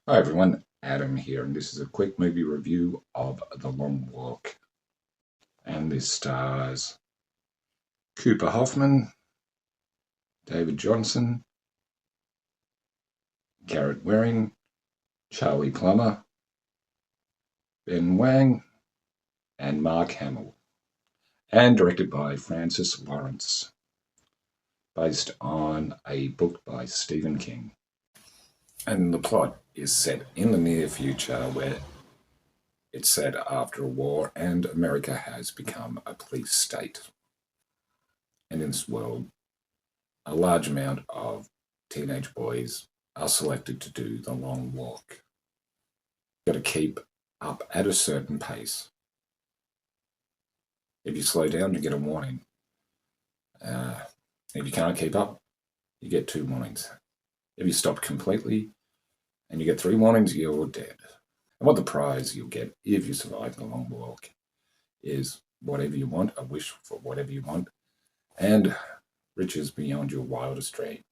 Hi everyone, Adam here, and this is a quick movie review of The Long Walk. And this stars Cooper Hoffman, David Johnson, Garrett Waring, Charlie Plummer, Ben Wang, and Mark Hamill, and directed by Francis Lawrence, based on a book by Stephen King. And the plot is set in the near future where it's set after a war and America has become a police state. And in this world, a large amount of teenage boys are selected to do the long walk. You've got to keep up at a certain pace. If you slow down, you get a warning. If you can't keep up, you get 2 warnings. If you stop completely and you get 3 warnings, you're dead. And what the prize you'll get if you survive the long walk is whatever you want, a wish for whatever you want, and riches beyond your wildest dream.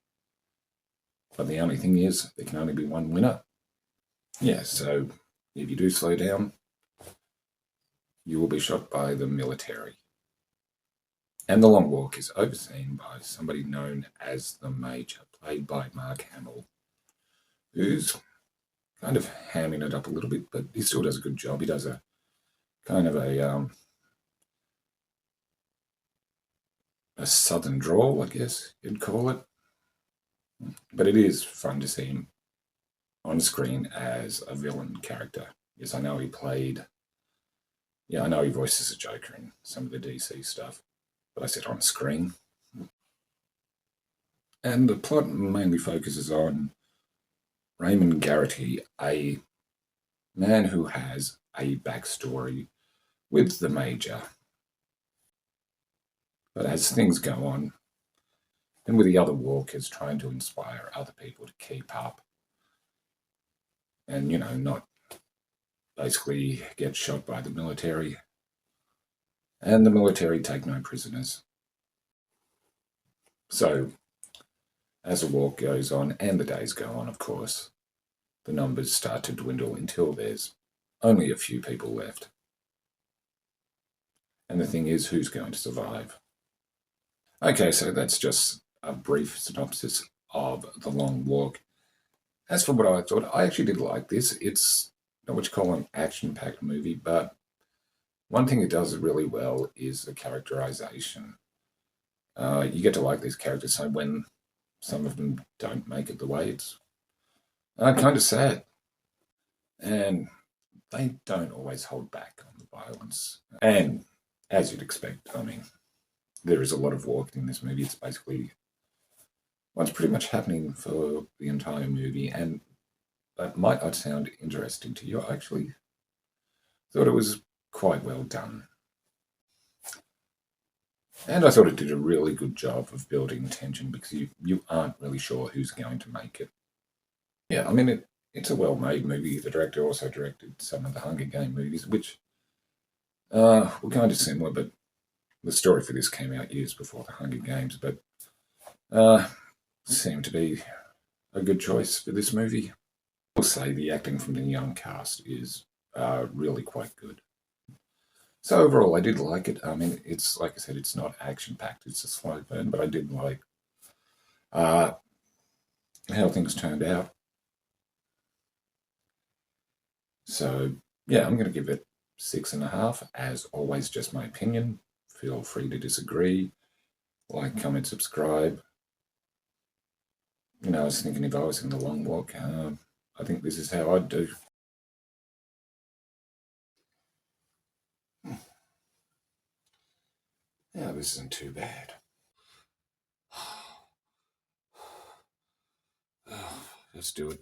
But the only thing is, there can only be one winner. Yeah, so if you do slow down, you will be shot by the military. And the long walk is overseen by somebody known as the Major, played by Mark Hamill, who's kind of hamming it up a little bit, but he still does a good job. He does a kind of a southern drawl, I guess you'd call it. But it is fun to see him on screen as a villain character. Yes, I know he voices a Joker in some of the DC stuff, but I said on screen. And the plot mainly focuses on Raymond Garrity, a man who has a backstory with the Major. But as things go on, and with the other walkers trying to inspire other people to keep up and, not basically get shot by the military. And the military take no prisoners. So, as the walk goes on, and the days go on, of course, the numbers start to dwindle until there's only a few people left. And the thing is, who's going to survive? Okay, so that's just a brief synopsis of The Long Walk. As for what I thought, I actually did like this. It's not what you call an action-packed movie, but one thing it does really well is the characterization. You get to like these characters, so when some of them don't make it the way, it's kind of sad. And they don't always hold back on the violence. And as you'd expect, there is a lot of walking in this movie. It's basically what's pretty much happening for the entire movie, and that might not sound interesting to you. I actually thought it was quite well done. And I thought it did a really good job of building tension because you aren't really sure who's going to make it. Yeah, it's a well-made movie. The director also directed some of the Hunger Game movies, which were kind of similar, but the story for this came out years before the Hunger Games, but seemed to be a good choice for this movie. I will say the acting from the young cast is really quite good. So overall, I did like it. It's, like I said, it's not action-packed. It's a slow burn, but I did like how things turned out. So, yeah, I'm going to give it 6.5. As always, just my opinion. Feel free to disagree. Like, comment, subscribe. I was thinking if I was in the long walk, I think this is how I'd do. Yeah, this isn't too bad. Let's do it.